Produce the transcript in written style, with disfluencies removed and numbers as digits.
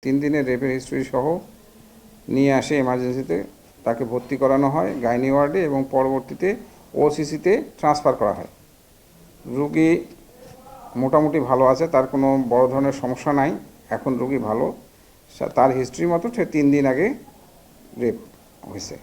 3 দিনের রেপের হিস্ট্রি সহ নিয়ে আসে এমার্জেন্সিতে, তাকে ভর্তি করানো হয় গাইনি ওয়ার্ডে এবং পরবর্তীতে ওসিসিতে ট্রান্সফার করা হয়। রুগী মোটামুটি ভালো আছে, তার কোনো বড় ধরনের সমস্যা নাই, এখন রুগী ভালো। তার হিস্ট্রি মতো সে 3 দিন আগে রেপ হয়েছে।